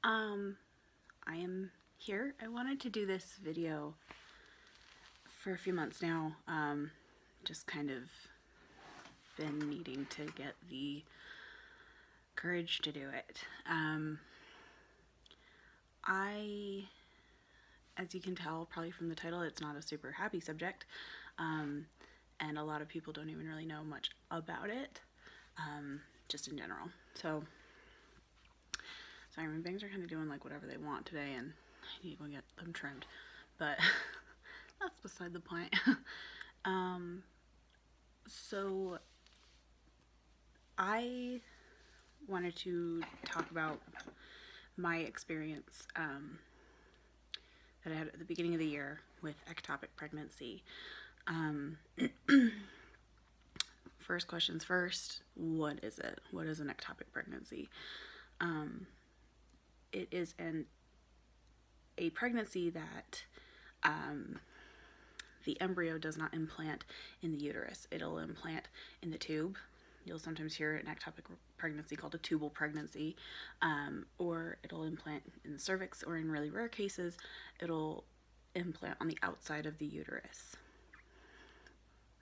I am here. I wanted to do this video for a few months now. Just kind of been needing to get the courage to do it. As you can tell probably from the title, it's not a super happy subject, and a lot of people don't even really know much about it, just in general. So, sorry, my bangs are kind of doing like whatever they want today, and I need to go get them trimmed, but that's beside the point. So I wanted to talk about my experience that I had at the beginning of the year with ectopic pregnancy. First questions first, what is it? What is an ectopic pregnancy? It is a pregnancy that the embryo does not implant in the uterus. It'll implant in the tube. You'll sometimes hear an ectopic pregnancy called a tubal pregnancy, or it'll implant in the cervix, or in really rare cases, it'll implant on the outside of the uterus.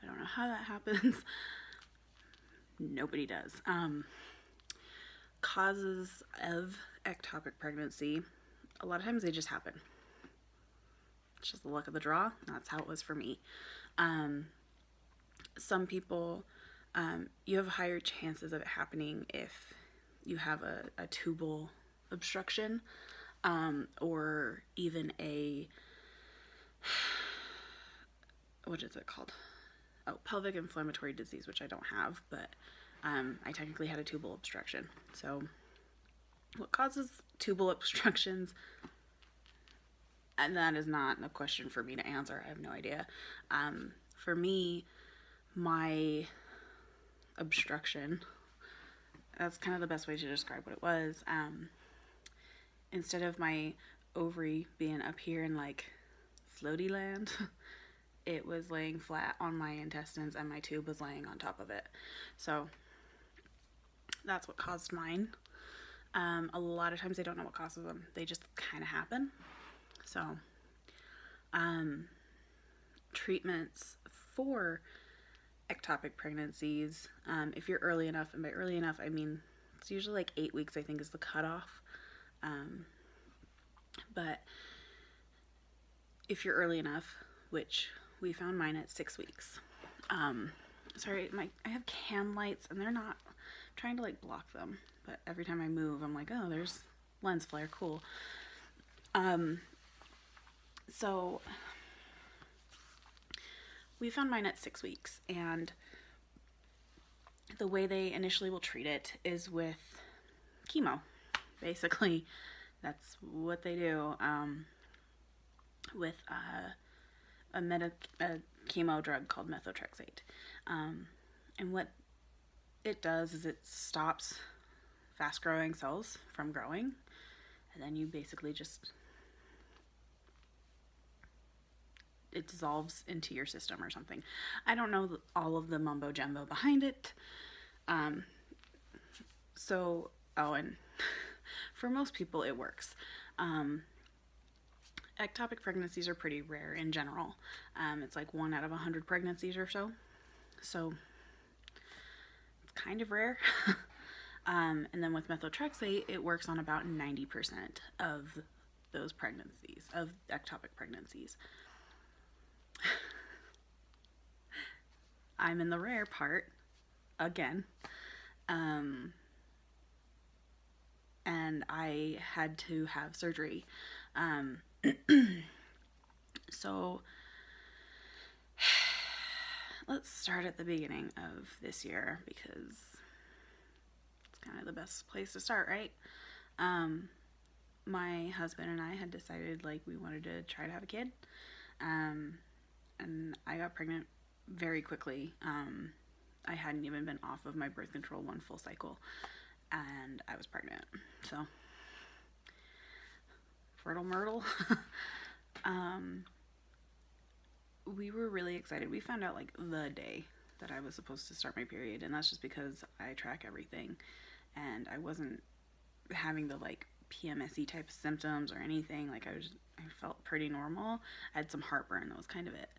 I don't know how that happens. Nobody does. Causes of ectopic pregnancy, a lot of times they just happen. It's just the luck of the draw. That's how it was for me. Some people, you have higher chances of it happening if you have a tubal obstruction, or even what is it called? Oh, pelvic inflammatory disease, which I don't have, but I technically had a tubal obstruction. So what causes tubal obstructions? And that is not a question for me to answer. I have no idea. For me, my obstruction, that's kind of the best way to describe what it was. Instead of my ovary being up here in like floaty land, it was laying flat on my intestines and my tube was laying on top of it. So that's what caused mine. A lot of times I don't know what causes them. They just kind of happen. So, treatments for ectopic pregnancies, if you're early enough, and by early enough, I mean, it's usually like 8 weeks, I think, is the cutoff. But if you're early enough, which we found mine at 6 weeks. Sorry, I have cam lights, and they're not, I'm trying to like block them, but every time I move, I'm like, oh, there's lens flare, cool. So we found mine at 6 weeks, and the way they initially will treat it is with chemo. Basically, that's what they do, with a chemo drug called methotrexate. And what it does is it stops fast growing cells from growing, and then you basically just, it dissolves into your system or something. I don't know all of the mumbo jumbo behind it. And for most people it works. Ectopic pregnancies are pretty rare in general. It's like 1 out of 100 pregnancies or so. So it's kind of rare. And then with methotrexate, it works on about 90% of those pregnancies, of ectopic pregnancies. I'm in the rare part again. And I had to have surgery. So let's start at the beginning of this year, because it's kind of the best place to start, right? My husband and I had decided like we wanted to try to have a kid. And I got pregnant very quickly. I hadn't even been off of my birth control 1 full cycle, and I was pregnant. So, fertile myrtle. We were really excited. We found out like the day that I was supposed to start my period, and that's just because I track everything, and I wasn't having the like PMSy type of symptoms or anything. Like I felt pretty normal. I had some heartburn. That was kind of it,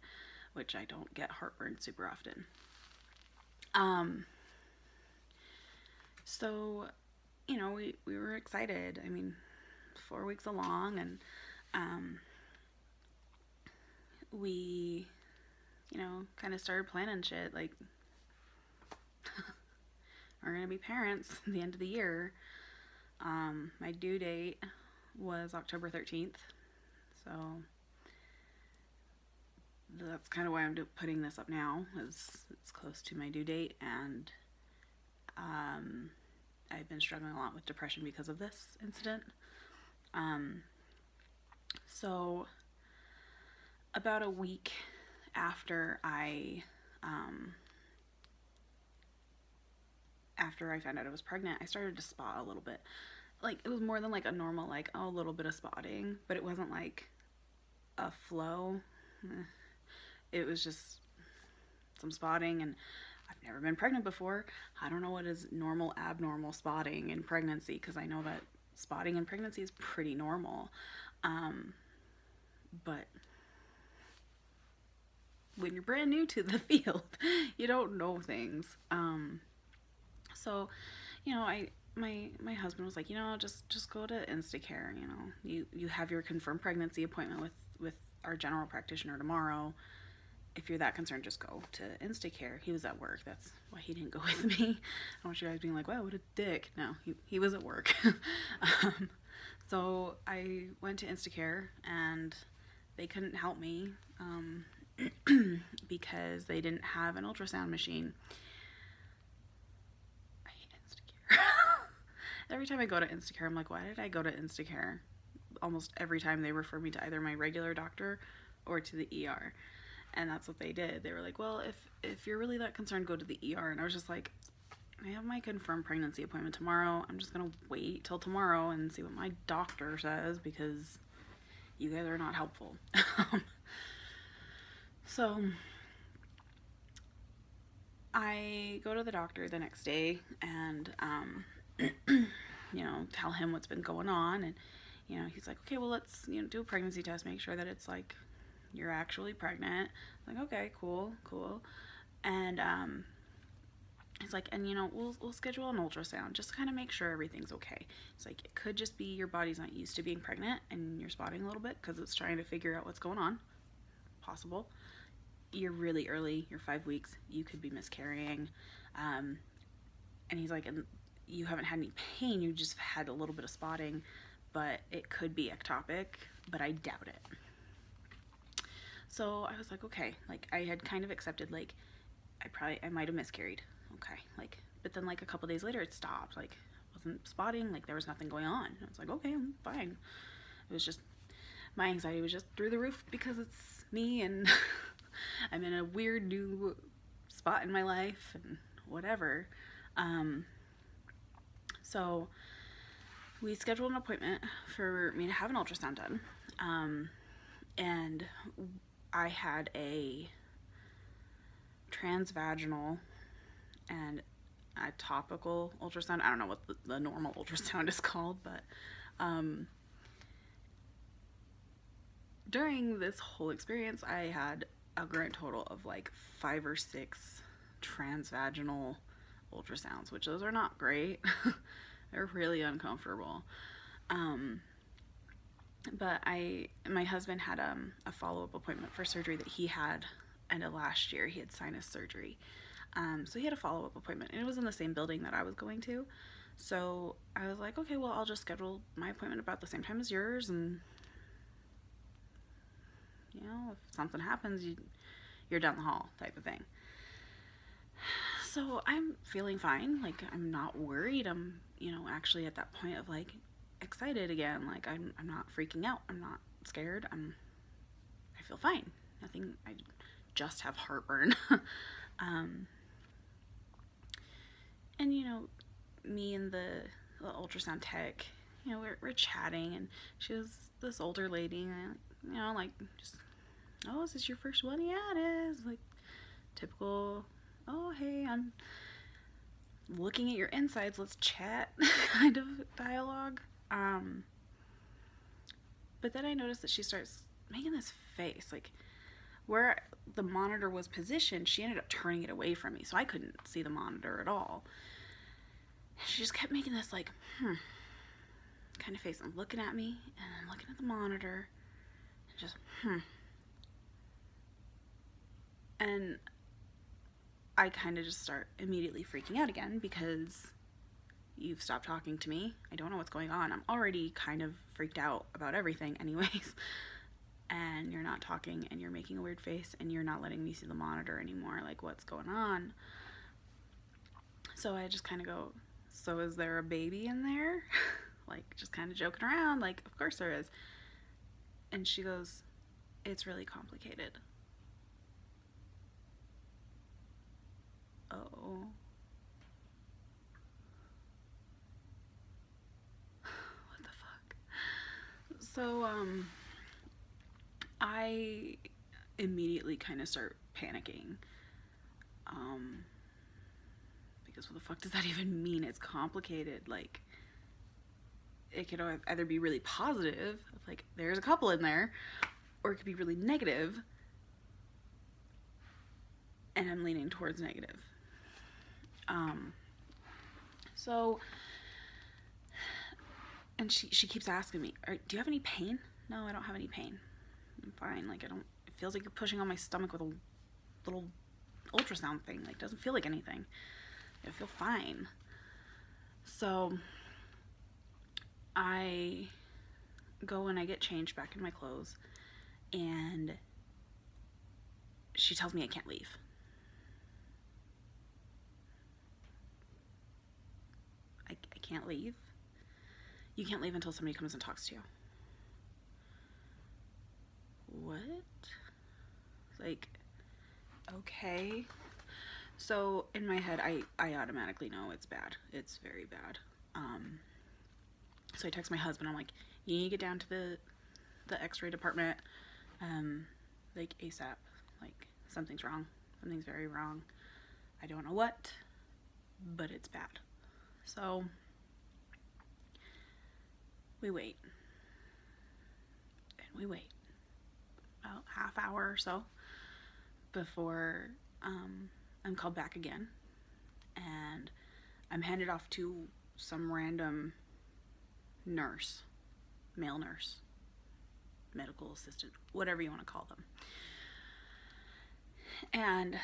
which I don't get heartburn super often. So, you know, we were excited. I mean, 4 weeks along, and we, you know, kind of started planning shit. Like, we're gonna be parents at the end of the year. My due date was October 13th, so that's kind of why I'm putting this up now, is it's close to my due date, and I've been struggling a lot with depression because of this incident. So about a week after I found out I was pregnant, I started to spot a little bit. Like, it was more than like a normal, like, oh, a little bit of spotting, but it wasn't like a flow. It was just some spotting, and I've never been pregnant before. I don't know what is normal, abnormal spotting in pregnancy, because I know that spotting in pregnancy is pretty normal. But when you're brand new to the field, you don't know things. So, you know, my husband was like, you know, just go to Instacare. You know, you have your confirmed pregnancy appointment with our general practitioner tomorrow. If you're that concerned, just go to Instacare. He was at work. That's why he didn't go with me. I don't want you guys being like, wow, what a dick. No, he was at work. So I went to Instacare, and they couldn't help me because they didn't have an ultrasound machine. I hate Instacare. Every time I go to Instacare, I'm like, why did I go to Instacare? Almost every time they refer me to either my regular doctor or to the ER. And that's what they did. They were like, well, if you're really that concerned, go to the ER. And I was just like, I have my confirmed pregnancy appointment tomorrow. I'm just going to wait till tomorrow and see what my doctor says, because you guys are not helpful. So I go to the doctor the next day and, you know, tell him what's been going on. And, you know, he's like, okay, well, let's, you know, do a pregnancy test, make sure that it's like, you're actually pregnant. I'm like, okay, cool. And he's like, and you know, we'll schedule an ultrasound just to kind of make sure everything's okay. It's like, it could just be your body's not used to being pregnant and you're spotting a little bit because it's trying to figure out what's going on. Possible. You're really early, you're 5 weeks, you could be miscarrying. And he's like, and you haven't had any pain, you just had a little bit of spotting, but it could be ectopic, but I doubt it. So I was like, okay, like, I had kind of accepted, like, I might have miscarried. Okay, like, but then like a couple days later it stopped. Like, wasn't spotting, like there was nothing going on. I was like, okay, I'm fine. It was just, my anxiety was just through the roof because it's me and I'm in a weird new spot in my life and whatever. So we scheduled an appointment for me to have an ultrasound done. And I had a transvaginal and a topical ultrasound. I don't know what the normal ultrasound is called, but during this whole experience, I had a grand total of like 5 or 6 transvaginal ultrasounds, which those are not great. They're really uncomfortable. But my husband had a follow-up appointment for surgery that he had end of last year. He had sinus surgery. So he had a follow-up appointment, and it was in the same building that I was going to. So I was like, okay, well, I'll just schedule my appointment about the same time as yours, and, you know, if something happens, you're down the hall type of thing. So I'm feeling fine. Like, I'm not worried. I'm, you know, actually at that point of, like, excited again. Like, I'm not freaking out. I'm not scared. I feel fine. Nothing. I just have heartburn. And, you know, me and the ultrasound tech, you know, we're chatting, and she was this older lady, and, you know, like, just, oh, is this your first one? Yeah, it is. Like, typical, oh, hey, I'm looking at your insides, let's chat kind of dialogue. Um, but then I noticed that she starts making this face, like where the monitor was positioned, she ended up turning it away from me, so I couldn't see the monitor at all. She just kept making this like, kind of face. I'm looking at me, and I'm looking at the monitor, and just, And I kind of just start immediately freaking out again because you've stopped talking to me. I don't know what's going on. I'm already kind of freaked out about everything anyways. And you're not talking, and you're making a weird face, and you're not letting me see the monitor anymore. Like, what's going on? So I just kind of go, so is there a baby in there? Like, just kind of joking around, like, of course there is. And she goes, it's really complicated. Oh. What the fuck? So, I immediately kind of start panicking. Because what the fuck does that even mean? It's complicated. Like, it could either be really positive, like there's a couple in there, or it could be really negative, and I'm leaning towards negative. So, and she keeps asking me, do you have any pain? No, I don't have any pain. I'm fine. Like, it feels like you're pushing on my stomach with a little ultrasound thing. Like, it doesn't feel like anything. I feel fine. So I go and I get changed back in my clothes, and she tells me I can't leave. I can't leave? You can't leave until somebody comes and talks to you. What? Like, okay. So in my head, I automatically know it's bad. It's very bad. So I text my husband. I'm like, you need to get down to the x-ray department, like ASAP. Like, something's wrong. Something's very wrong. I don't know what, but it's bad. So we wait. And we wait. About half hour or so before I'm called back again. And I'm handed off to some random nurse, male nurse, medical assistant, whatever you want to call them. And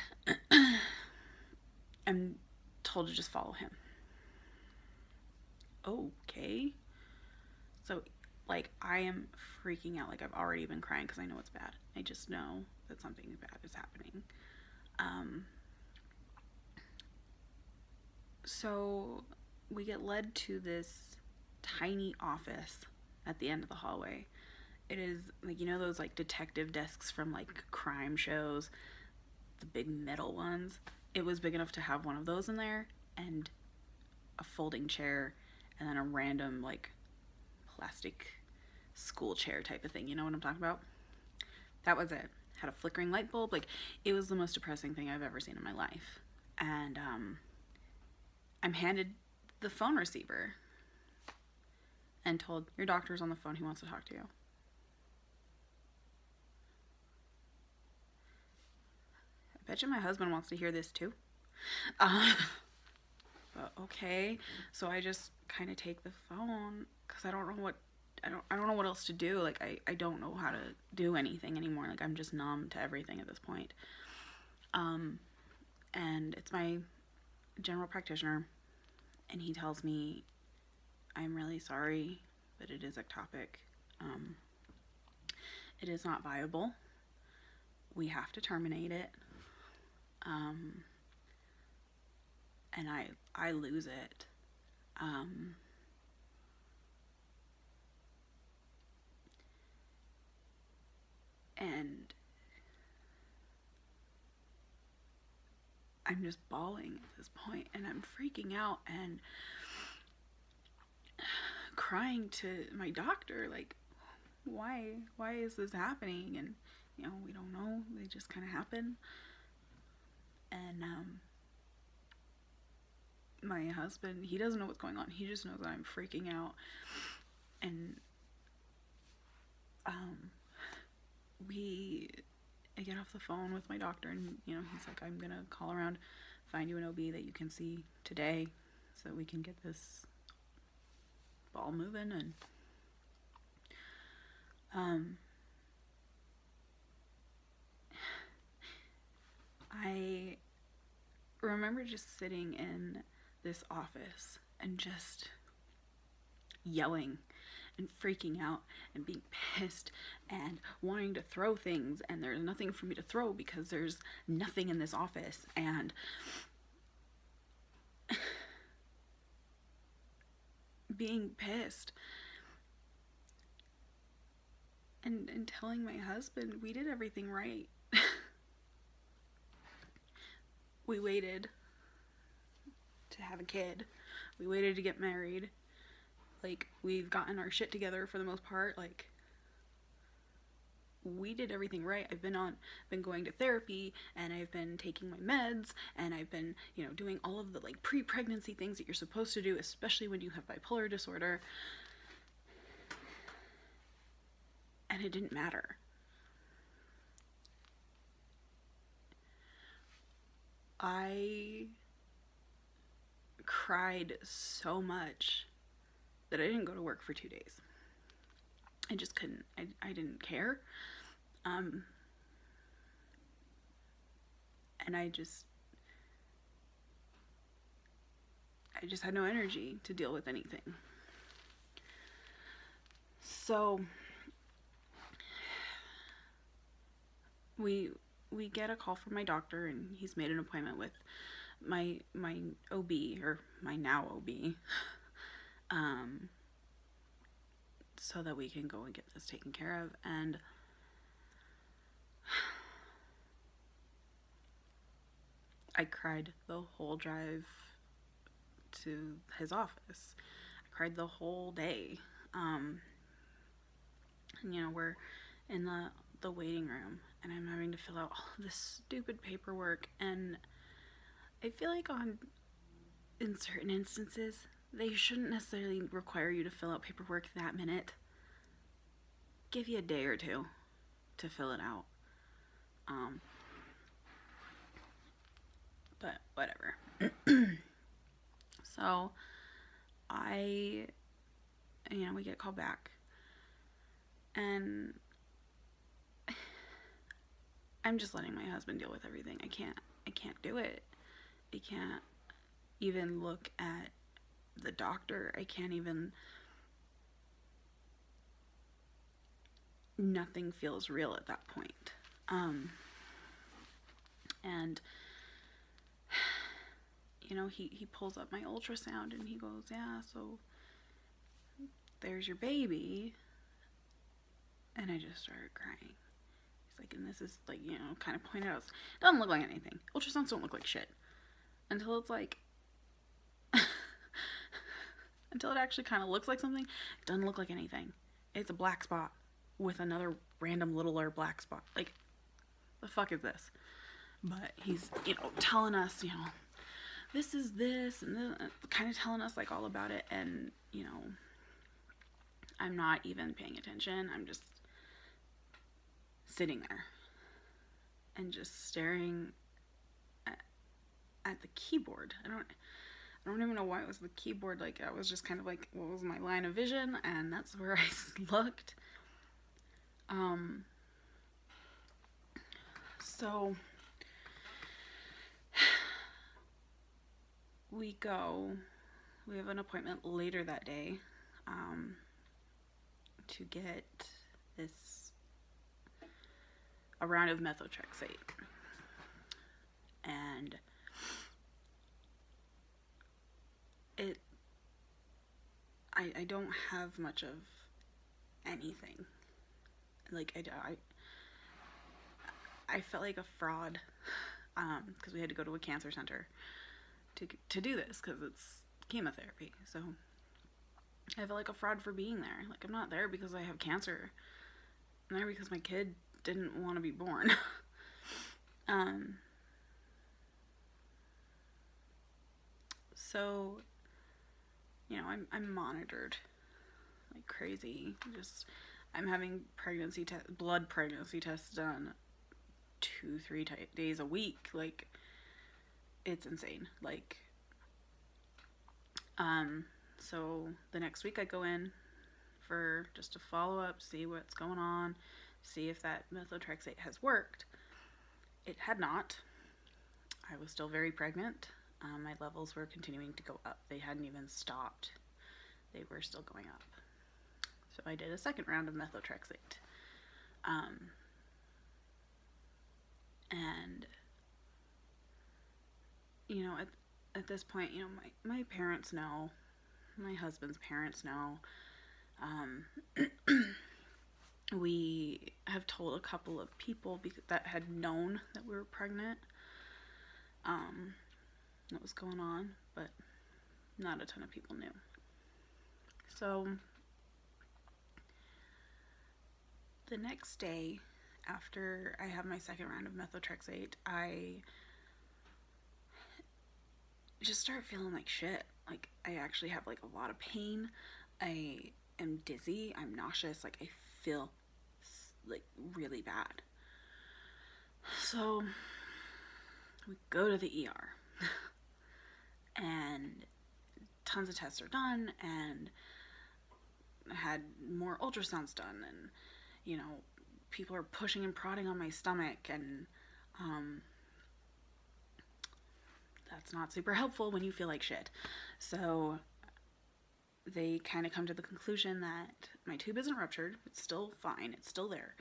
I'm told to just follow him. Okay. So, like, I am freaking out. Like, I've already been crying because I know it's bad. I just know that something bad is happening. So we get led to this tiny office at the end of the hallway. It is, like, you know those, like, detective desks from, like, crime shows? The big metal ones? It was big enough to have one of those in there, and a folding chair, and then a random, like, plastic school chair type of thing. You know what I'm talking about? That was it. Had a flickering light bulb. Like, it was the most depressing thing I've ever seen in my life. And I'm handed the phone receiver and told, your doctor's on the phone, he wants to talk to you. I bet you my husband wants to hear this too. But okay, so I just kind of take the phone because I don't know what else to do. Like, I don't know how to do anything anymore. Like, I'm just numb to everything at this point. And it's my general practitioner, and he tells me, I'm really sorry, but it is ectopic. It is not viable. We have to terminate it. And I lose it. And I'm just bawling at this point, and I'm freaking out and crying to my doctor, like, why is this happening? And, you know, we don't know, they just kind of happen. And my husband, he doesn't know what's going on. He just knows that I'm freaking out. And I get off the phone with my doctor, and he's like, I'm gonna call around, find you an OB that you can see today, so we can get this ball moving. And I remember just sitting in this office and just yelling and freaking out and being pissed and wanting to throw things, and there's nothing for me to throw because there's nothing in this office, and being pissed and telling my husband we did everything right. We waited to have a kid. We waited to get married. Like, we've gotten our shit together for the most part. Like, we did everything right. I've been going to therapy, and I've been taking my meds, and I've been, doing all of the, like, pre-pregnancy things that you're supposed to do, especially when you have bipolar disorder. And it didn't matter. I cried so much that I didn't go to work for 2 days. I just couldn't. I didn't care. And I just had no energy to deal with anything. So we get a call from my doctor, and he's made an appointment with my OB, or my now OB, so that we can go and get this taken care of. And I cried the whole drive to his office. I cried the whole day. And we're in the waiting room, and I'm having to fill out all this stupid paperwork, and I feel like in certain instances, they shouldn't necessarily require you to fill out paperwork that minute. Give you a day or two to fill it out. But whatever. So we get called back, and I'm just letting my husband deal with everything. I can't do it. I can't even look at the doctor. I can't even. Nothing feels real at that point. And he pulls up my ultrasound, and he goes, yeah, so there's your baby. And I just started crying. He's like, and this is like, kind of pointed out, it doesn't look like anything. Ultrasounds don't look like shit. Until it's like, until it actually kind of looks like something, it doesn't look like anything. It's a black spot with another random littler black spot. Like, the fuck is this? But he's, telling us, this is this, and kind of telling us, like, all about it, and, I'm not even paying attention. I'm just sitting there and just staring at the keyboard. I don't even know why it was the keyboard. Like, I was just kind of like, what was my line of vision? And that's where I looked. So we have an appointment later that day, to get a round of methotrexate. And I don't have much of anything. Like, I felt like a fraud, because we had to go to a cancer center to do this, because it's chemotherapy. So I felt like a fraud for being there. Like, I'm not there because I have cancer. I'm there because my kid didn't want to be born. So, I'm monitored like crazy. I'm having blood pregnancy tests done 2-3 days a week. Like, it's insane. Like, so the next week I go in for just a follow-up, see what's going on, see if that methotrexate has worked. It had not. I was still very pregnant. My levels were continuing to go up. They hadn't even stopped. They were still going up. So I did a second round of methotrexate. And, you know, at this point, you know, my parents know, my husband's parents know. We have told a couple of people that had known that we were pregnant, what was going on, but not a ton of people knew. So the next day after I have my second round of methotrexate, I just start feeling like shit. Like, I actually have like a lot of pain. I am dizzy. I'm nauseous. Like, I feel like really bad. So we go to the ER and tons of tests are done, and I had more ultrasounds done, and, you know, people are pushing and prodding on my stomach, and that's not super helpful when you feel like shit. So they kind of come to the conclusion that my tube isn't ruptured. It's still fine. It's still there.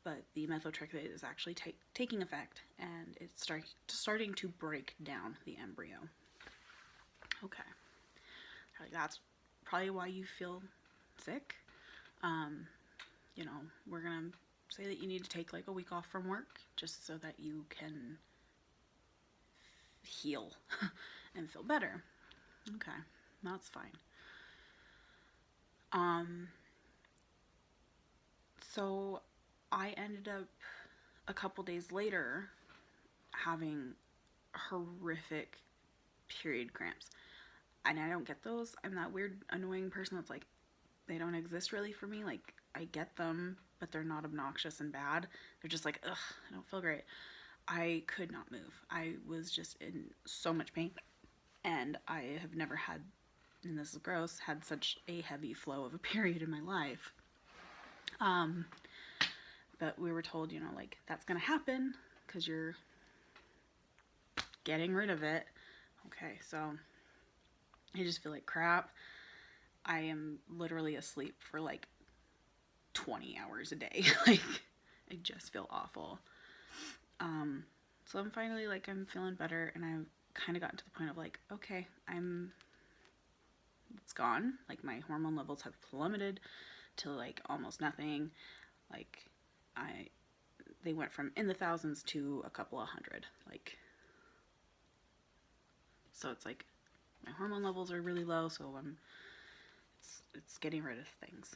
But the methotrexate is actually taking effect, and it's starting to break down the embryo. Okay. That's probably why you feel sick. You know, we're going to say that you need to take like a week off from work just so that you can heal and feel better. Okay, that's fine. So I ended up a couple days later having horrific period cramps. And I don't get those. I'm that weird, annoying person that's like, they don't exist really for me. Like, I get them, but they're not obnoxious and bad. They're just like, ugh, I don't feel great. I could not move. I was just in so much pain. And I have never had, and this is gross, had such a heavy flow of a period in my life. But we were told, you know, like, that's gonna happen because you're getting rid of it. Okay, so I just feel like crap. I am literally asleep for like 20 hours a day. Like, I just feel awful. So I'm finally like, I'm feeling better, and I've kind of gotten to the point of like, okay, it's gone. Like, my hormone levels have plummeted to like almost nothing. Like, they went from in the thousands to a couple of hundred. Like, so it's like my hormone levels are really low, so it's getting rid of things.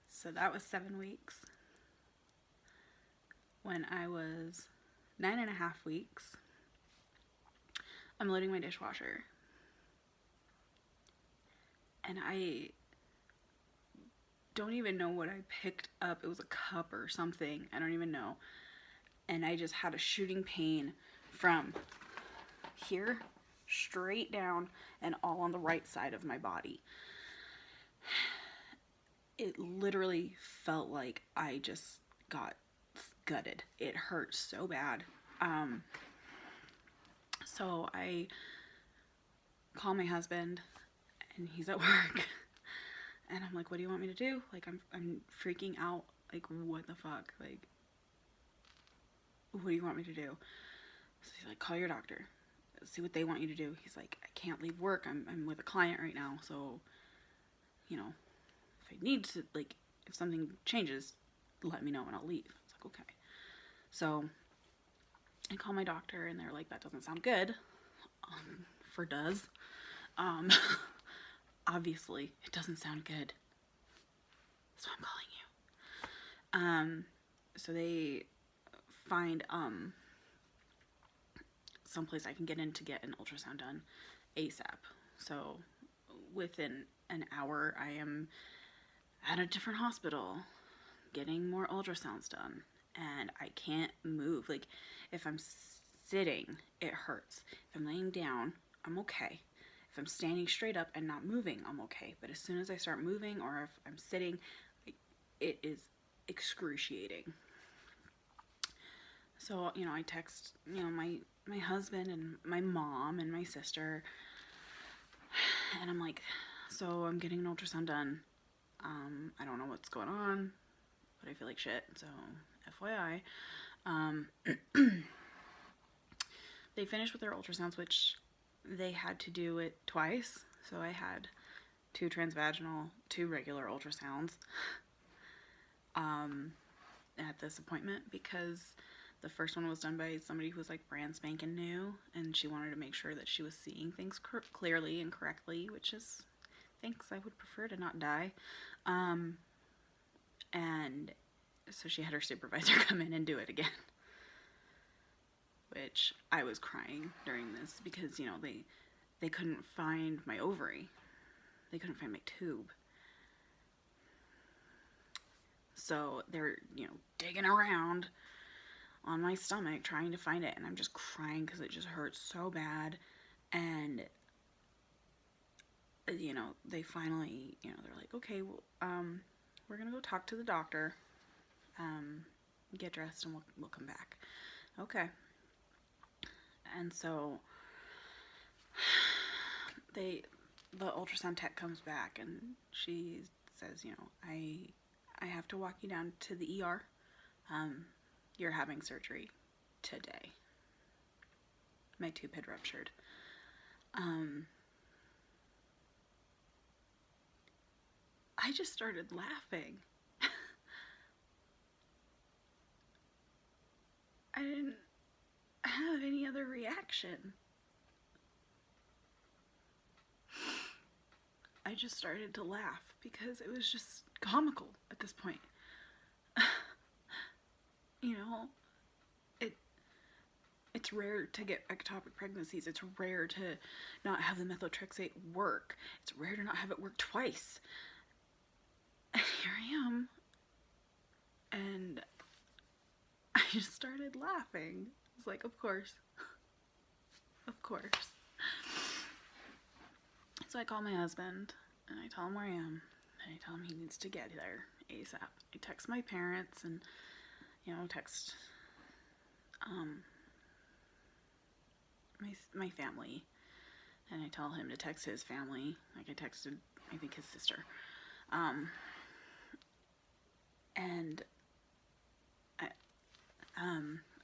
So that was 7 weeks. When I was 9.5 weeks, I'm loading my dishwasher. And I don't even know what I picked up. It was a cup or something. I don't even know. And I just had a shooting pain from here straight down and all on the right side of my body. It literally felt like I just got gutted. It hurt so bad. So I call my husband, and he's at work, and I'm like, what do you want me to do? Like, I'm freaking out. Like, what the fuck? Like, what do you want me to do? So he's like, call your doctor. See what they want you to do. He's like, I can't leave work. I'm with a client right now. So, you know, if I need to, like, if something changes, let me know and I'll leave. It's like, okay. So I call my doctor, and they're like, that doesn't sound good. Obviously it doesn't sound good. So I'm calling you. So they find, someplace I can get in to get an ultrasound done ASAP. So within an hour, I am at a different hospital getting more ultrasounds done, and I can't move. Like, if I'm sitting, it hurts. If I'm laying down, I'm okay. If I'm standing straight up and not moving, I'm okay. But as soon as I start moving, or if I'm sitting, it is excruciating. So, I text, my husband and my mom and my sister, and I'm like, so I'm getting an ultrasound done. I don't know what's going on, but I feel like shit, so FYI. They finished with their ultrasounds, which they had to do it twice, so I had 2 transvaginal, 2 regular ultrasounds at this appointment, because the first one was done by somebody who was like brand spanking new, and she wanted to make sure that she was seeing things clearly and correctly, which is, thanks, I would prefer to not die. And so she had her supervisor come in and do it again, which I was crying during this because, they couldn't find my ovary. They couldn't find my tube. So they're, digging around on my stomach trying to find it, and I'm just crying because it just hurts so bad. And they finally, they're like, okay, well, we're gonna go talk to the doctor, get dressed, and we'll come back. Okay. And so the ultrasound tech comes back, and she says, I have to walk you down to the ER. You're having surgery today. My tube had ruptured. I just started laughing. I didn't have any other reaction. I just started to laugh because it was just comical at this point. It's rare to get ectopic pregnancies. It's rare to not have the methotrexate work. It's rare to not have it work twice. And here I am. And I just started laughing. I was like, of course. Of course. So I call my husband, and I tell him where I am, and I tell him he needs to get there ASAP. I text my parents, and, text my family, and I tell him to text his family, like I texted, I think, his sister. And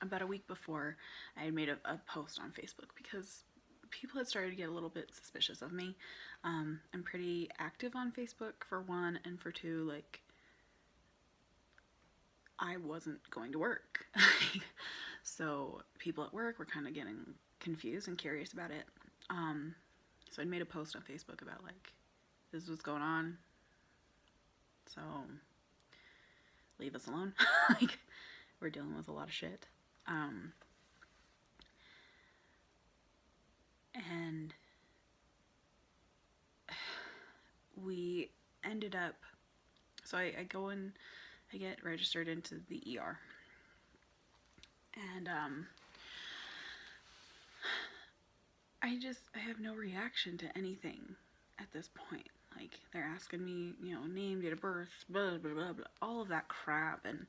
about a week before, I had made a post on Facebook because people had started to get a little bit suspicious of me. I'm pretty active on Facebook, for one, and for two, like, I wasn't going to work. So people at work were kind of getting confused and curious about it. So I made a post on Facebook about, like, this is what's going on, so leave us alone. Like, we're dealing with a lot of shit. And we ended up, so I go and I get registered into the ER. And I have no reaction to anything at this point. Like, they're asking me, name, date of birth, blah, blah, blah, blah, all of that crap. And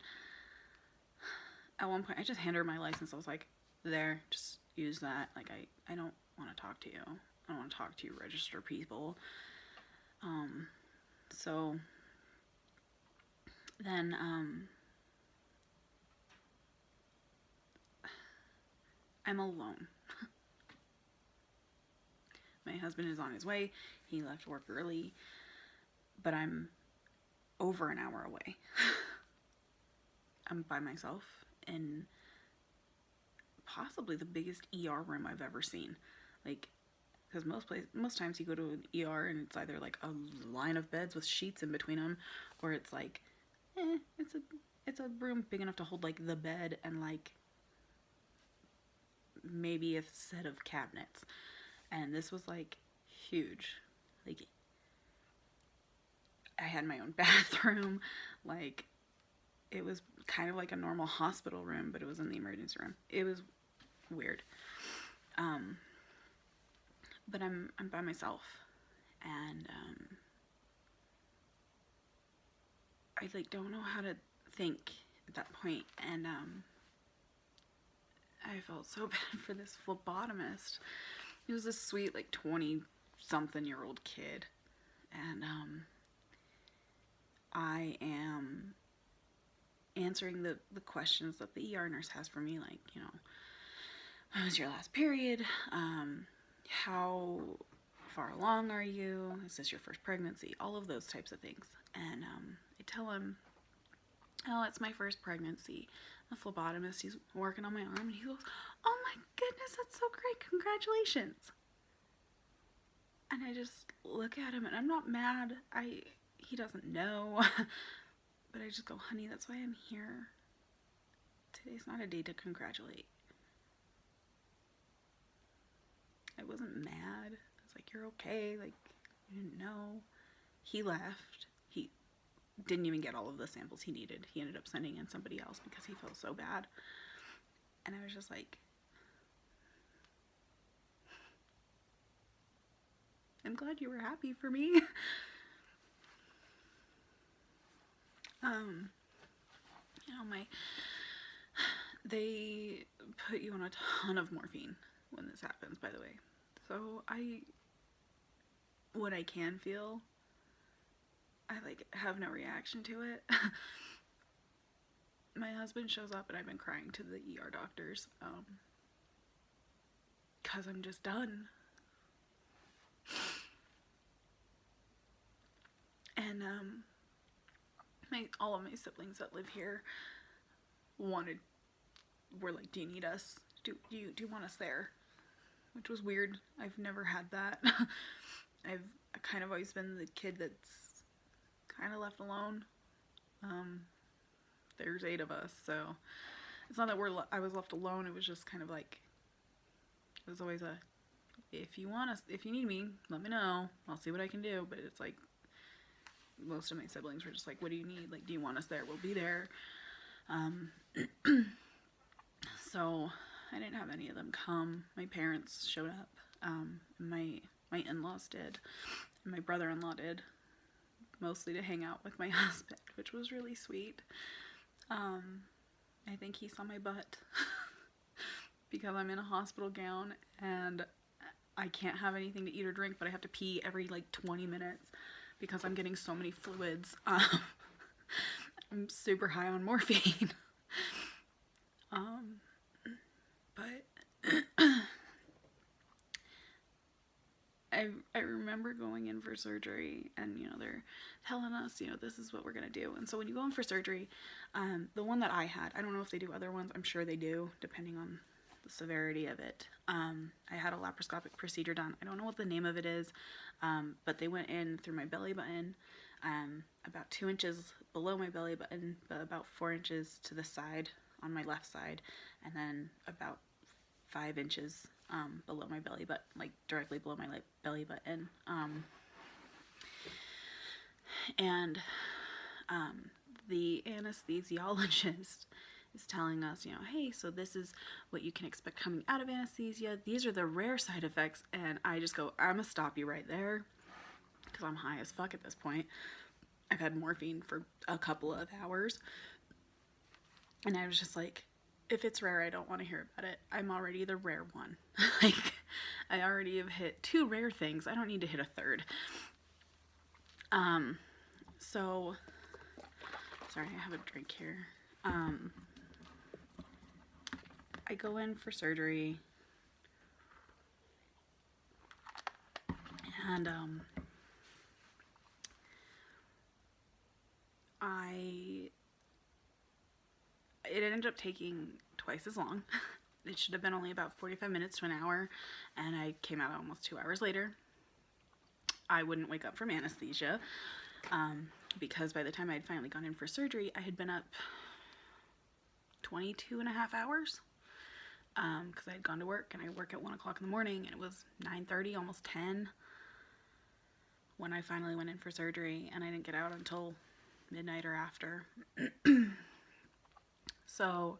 at one point, I just handed her my license. I was like, there, just use that. Like, I don't want to talk to you. I don't want to talk to you register people. So then, I'm alone. My husband is on his way. He left work early, but I'm over an hour away. I'm by myself in possibly the biggest ER room I've ever seen. Like, because most times you go to an ER and it's either like a line of beds with sheets in between them, or it's like, it's a room big enough to hold like the bed and like maybe a set of cabinets. And this was like huge. Like, I had my own bathroom. Like, it was kind of like a normal hospital room, but it was in the emergency room. It was weird. But I'm by myself, and I like don't know how to think at that point, and I felt so bad for this phlebotomist. He was this sweet, like 20-something-year-old kid, and I am answering the questions that the ER nurse has for me, like, you know, when was your last period? How far along are you? Is this your first pregnancy? All of those types of things. And I tell him, oh, it's my first pregnancy. The phlebotomist, he's working on my arm, and he goes, oh my goodness, that's so great, congratulations. And I just look at him, and I'm not mad. He doesn't know. But I just go, honey, that's why I'm here. Today's not a day to congratulate. I wasn't mad. I was like, you're okay. Like, you didn't know. He left. He didn't even get all of the samples he needed. He ended up sending in somebody else because he felt so bad. And I was just like, I'm glad you were happy for me. You know, they put you on a ton of morphine when this happens, by the way. So what I can feel, I like have no reaction to it. My husband shows up and I've been crying to the ER doctors, 'cause I'm just done. And all of my siblings that live here were like, do you need us? Do you want us there? Which was weird. I've never had that. I've kind of always been the kid that's kind of left alone. There's 8 of us, so it's not that I was left alone. It was just kind of like, it was always if you need me, let me know. I'll see what I can do. But it's like, most of my siblings were just like, what do you need? Like, do you want us there? We'll be there. So I didn't have any of them come. My parents showed up. My in-laws did. And my brother-in-law did. Mostly to hang out with my husband, which was really sweet. I think he saw my butt because I'm in a hospital gown and I can't have anything to eat or drink, but I have to pee every like 20 minutes because I'm getting so many fluids. I'm super high on morphine. But I remember going in for surgery, and you know, they're telling us, you know, this is what we're gonna do. And so when you go in for surgery, the one that I had, I don't know if they do other ones, I'm sure they do, depending on the severity of it. I had a laparoscopic procedure done. I don't know what the name of it is, but they went in through my belly button, about 2 inches below my belly button, but about 4 inches to the side on my left side, and then about 5 inches below my belly button, like directly below my belly button. And the anesthesiologist is telling us, you know, hey, so this is what you can expect coming out of anesthesia. These are the rare side effects. And I just go, I'm gonna stop you right there because I'm high as fuck at this point. I've had morphine for a couple of hours. And I was just like, if it's rare, I don't want to hear about it. I'm already the rare one. Like, I already have hit 2 rare things. I don't need to hit a 3rd. So, sorry, I have a drink here. I go in for surgery, and, it ended up taking twice as long. It should have been only about 45 minutes to an hour, and I came out almost 2 hours later. I wouldn't wake up from anesthesia, because by the time I had finally gone in for surgery, I had been up 22 and a half hours. because I had gone to work, and I work at 1 o'clock in the morning, and it was 9:30, almost 10, when I finally went in for surgery, and I didn't get out until midnight or after. So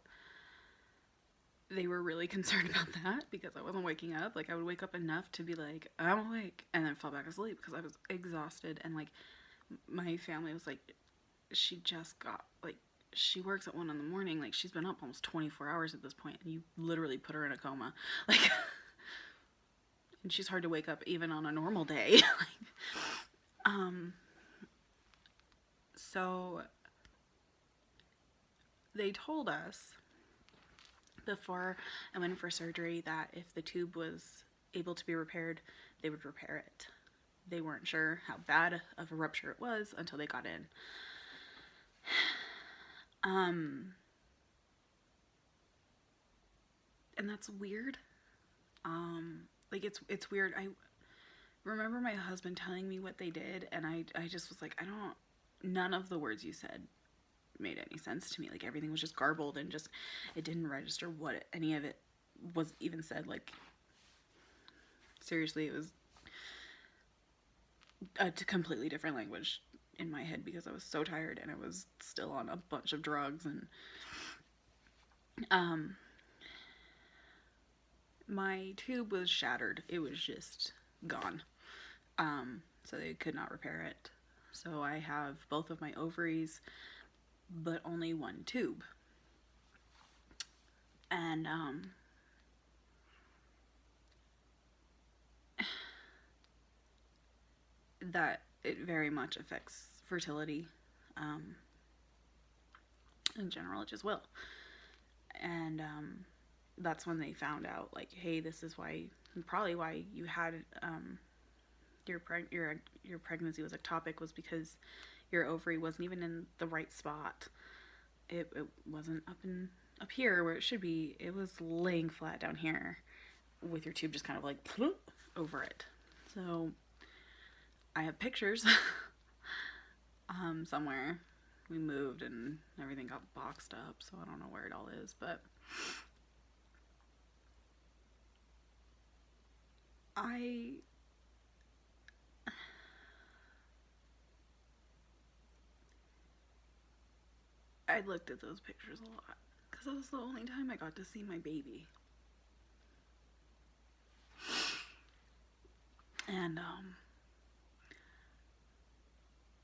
they were really concerned about that because I wasn't waking up. Like, I would wake up enough to be like, I'm awake, and then fall back asleep because I was exhausted. And like, my family was like, she just got, like, she works at 1 in the morning. Like, she's been up almost 24 hours at this point, and you literally put her in a coma. Like, and she's hard to wake up even on a normal day. So they told us before I went in for surgery that if the tube was able to be repaired, they would repair it. They weren't sure how bad of a rupture it was until they got in. And that's weird. Like, it's weird. I remember my husband telling me what they did, and I just was like, none of the words you said made any sense to me. Like, everything was just garbled, and just, it didn't register what any of it was even said. Like, seriously, it was a completely different language in my head because I was so tired, and I was still on a bunch of drugs, and my tube was shattered. It was just gone. So they could not repair it. So I have both of my ovaries, but only one tube. And that it very much affects fertility. In general, it just will. And that's when they found out, like, hey, this is probably why you had your pregnancy was ectopic, was because your ovary wasn't even in the right spot. It wasn't up here where it should be. It was laying flat down here with your tube just kind of like over it. So I have pictures somewhere. We moved and everything got boxed up, so I don't know where it all is, but I looked at those pictures a lot because that was the only time I got to see my baby. And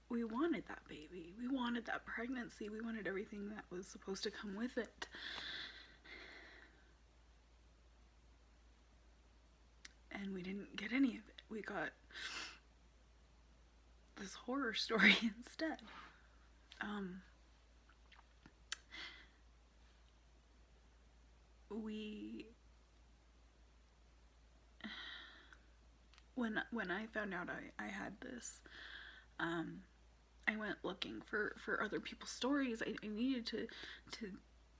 we wanted that baby. We wanted that pregnancy. We wanted everything that was supposed to come with it. And we didn't get any of it. We got this horror story instead. When I found out I had this, I went looking for other people's stories. I needed to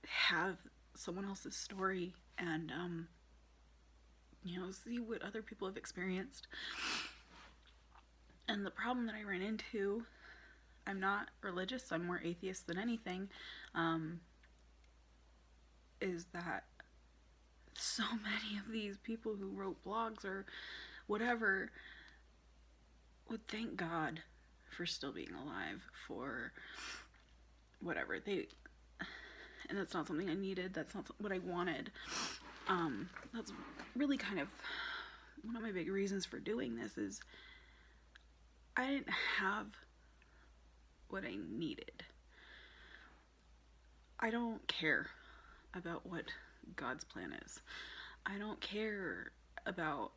have someone else's story and see what other people have experienced. And the problem that I ran into, I'm not religious, so I'm more atheist than anything, is that so many of these people who wrote blogs or whatever would thank God for still being alive, for whatever they, and that's not something I needed, that's not what I wanted. That's really kind of one of my big reasons for doing this, is I didn't have what I needed. I don't care about what God's plan is. I don't care about,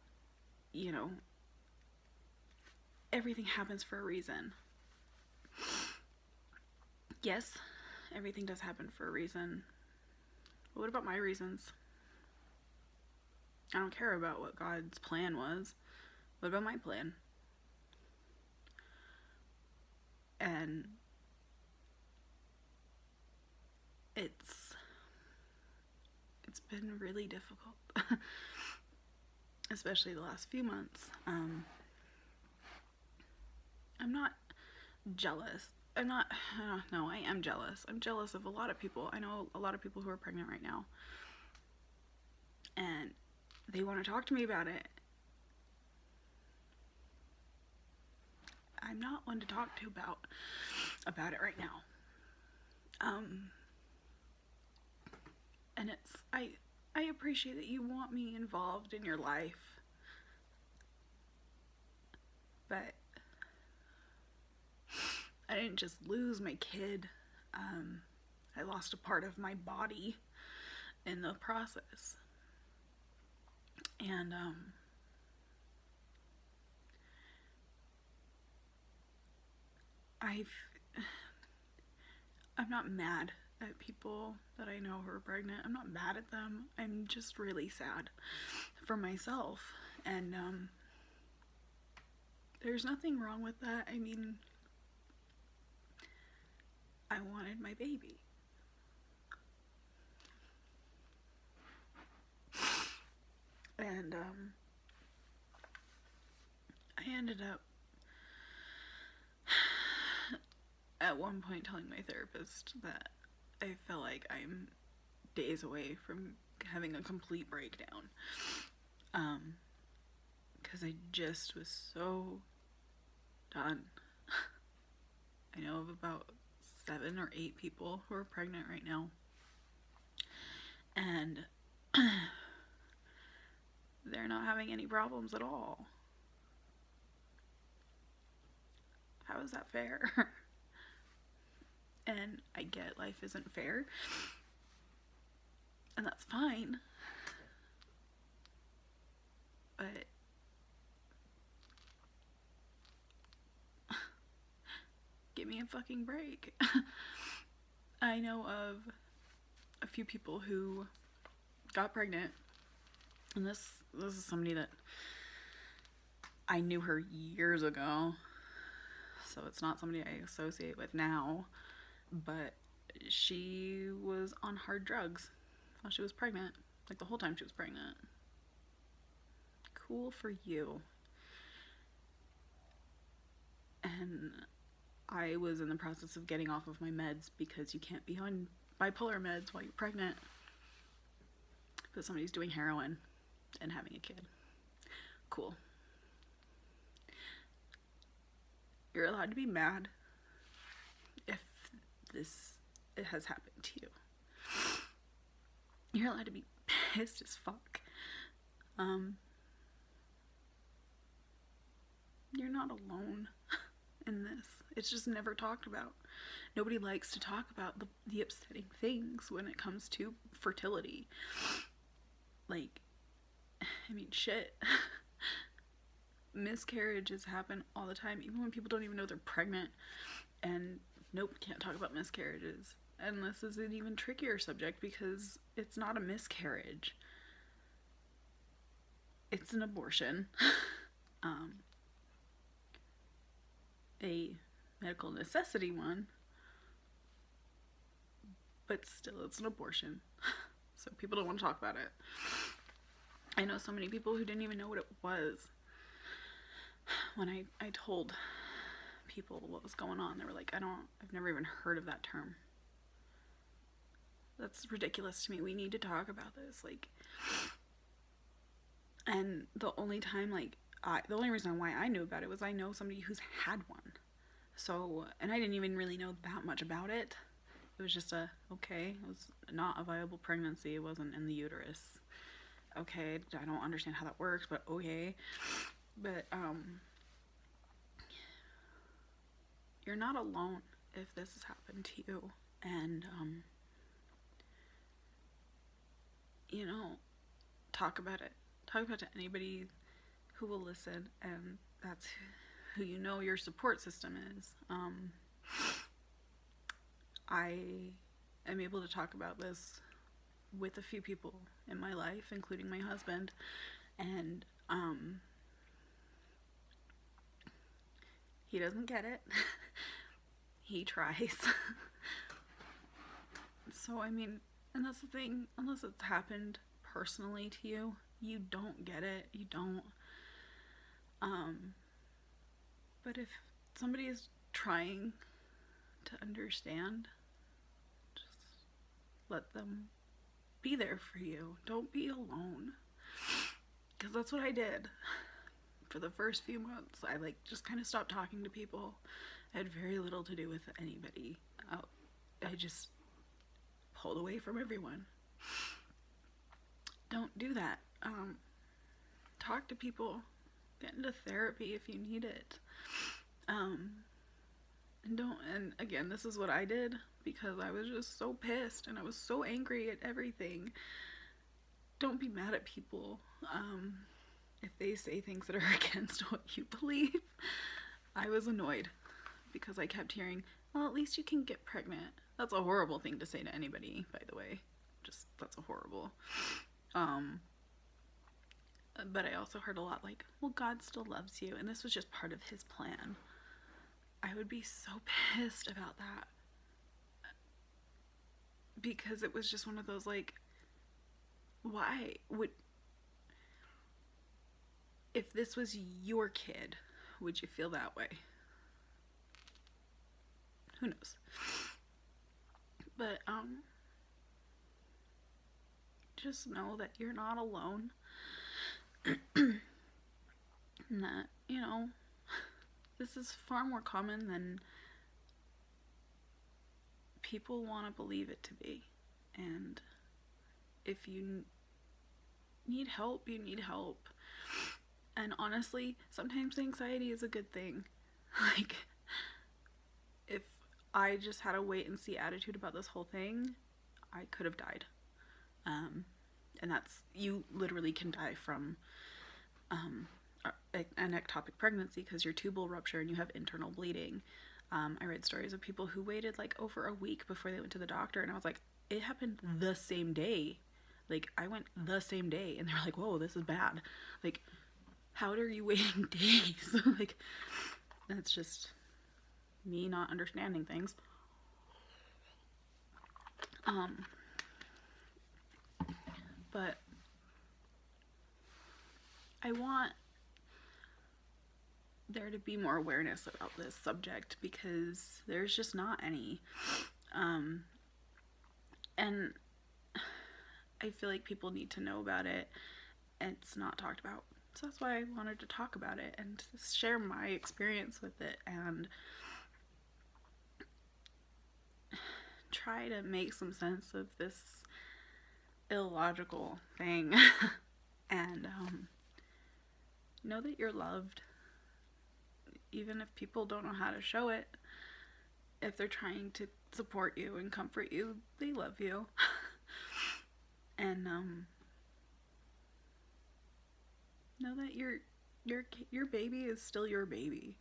everything happens for a reason. Yes, everything does happen for a reason. But what about my reasons? I don't care about what God's plan was. What about my plan? And it's been really difficult, especially the last few months. I'm not jealous. I am jealous. I'm jealous of a lot of people. I know a lot of people who are pregnant right now. and they want to talk to me about it. I'm not one to talk to about it right now. And I appreciate that you want me involved in your life, but I didn't just lose my kid. I lost a part of my body in the process. And I'm not mad at people that I know who are pregnant. I'm not mad at them. I'm just really sad for myself. And there's nothing wrong with that. I mean, I wanted my baby. And I ended up at one point telling my therapist that I feel like I'm days away from having a complete breakdown. Because I just was so done. I know of about 7 or 8 people who are pregnant right now. And they're not having any problems at all. How is that fair? And I get life isn't fair, and that's fine, but give me a fucking break. I know of a few people who got pregnant, and this is somebody that I knew her years ago, so it's not somebody I associate with now. But she was on hard drugs while she was pregnant. Like the whole time she was pregnant. Cool for you. And I was in the process of getting off of my meds because you can't be on bipolar meds while you're pregnant. But somebody's doing heroin and having a kid. Cool. You're allowed to be mad if it has happened to you. You're allowed to be pissed as fuck. You're not alone in this. It's just never talked about. Nobody likes to talk about the upsetting things when it comes to fertility. Like, I mean, shit. Miscarriages happen all the time, even when people don't even know they're pregnant. And nope, can't talk about miscarriages. And this is an even trickier subject because it's not a miscarriage. It's an abortion. A medical necessity one. But still, it's an abortion. So people don't want to talk about it. I know so many people who didn't even know what it was. When I told people what was going on, they were like, I've never even heard of that term. That's ridiculous to me. We need to talk about this. Like, and the only reason why I knew about it was I know somebody who's had one. So, and I didn't even really know that much about it. It was just it was not a viable pregnancy. It wasn't in the uterus. Okay, I don't understand how that works, but okay. But, you're not alone if this has happened to you. And, talk about it. Talk about it to anybody who will listen, and that's who you know your support system is. I am able to talk about this with a few people in my life, including my husband, and, he doesn't get it. He tries. So, I mean, and that's the thing, unless it's happened personally to you, you don't get it. You don't. But if somebody is trying to understand, just let them be there for you. Don't be alone. Because that's what I did. For the first few months, I like just kind of stopped talking to people. I had very little to do with anybody. I just pulled away from everyone. Don't do that. Talk to people. Get into therapy if you need it. And again, this is what I did because I was just so pissed and I was so angry at everything. Don't be mad at people if they say things that are against what you believe. I was annoyed because I kept hearing, well, at least you can get pregnant. That's a horrible thing to say to anybody, by the way. Just, that's a horrible. But I also heard a lot like, well, God still loves you, and this was just part of his plan. I would be so pissed about that. Because it was just one of those, like, why would... If this was your kid, would you feel that way? Who knows? But, just know that you're not alone. And that, you know, this is far more common than people want to believe it to be. And if you need help, you need help. And honestly, sometimes anxiety is a good thing. Like, if I just had a wait and see attitude about this whole thing, I could have died. And that's, you literally can die from an ectopic pregnancy because your tube will rupture and you have internal bleeding. I read stories of people who waited like over a week before they went to the doctor, and I was like, it happened the same day. Like, I went the same day, and they're like, whoa, this is bad. Like, how are you waiting days? Like, that's just me not understanding things. But I want there to be more awareness about this subject because there's just not any. And I feel like people need to know about it, and it's not talked about. So that's why I wanted to talk about it and share my experience with it and try to make some sense of this illogical thing. And know that you're loved, even if people don't know how to show it. If they're trying to support you and comfort you, they love you. And know that your baby is still your baby.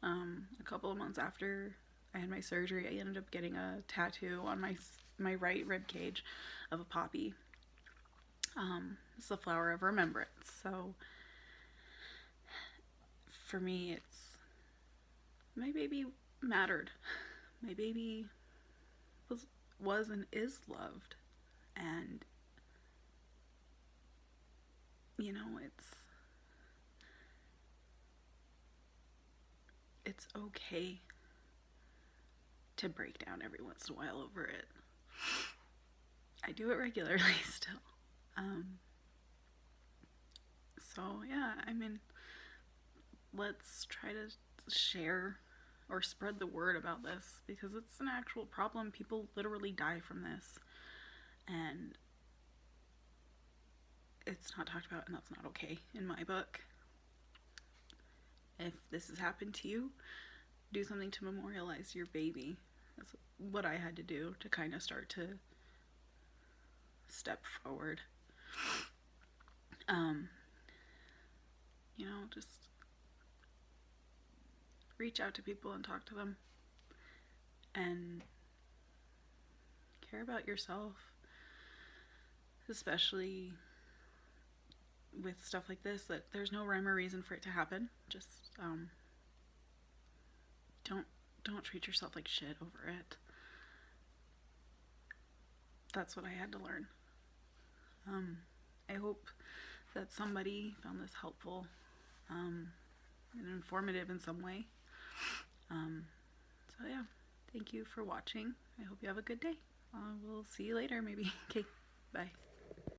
A couple of months after I had my surgery, I ended up getting a tattoo on my right rib cage of a poppy. It's the flower of remembrance. So for me, it's, my baby mattered. My baby was and is loved. And, you know, it's okay to break down every once in a while over it. I do it regularly still. So yeah, I mean, let's try to share or spread the word about this because it's an actual problem. People literally die from this, and it's not talked about, and that's not okay in my book. If this has happened to you, do something to memorialize your baby. That's what I had to do to kind of start to step forward. You know, just reach out to people and talk to them and care about yourself, especially with stuff like this, that there's no rhyme or reason for it to happen. Just don't treat yourself like shit over it. That's what I had to learn. I hope that somebody found this helpful and informative in some way. So yeah, thank you for watching. I hope you have a good day. We'll see you later maybe. Okay, Bye.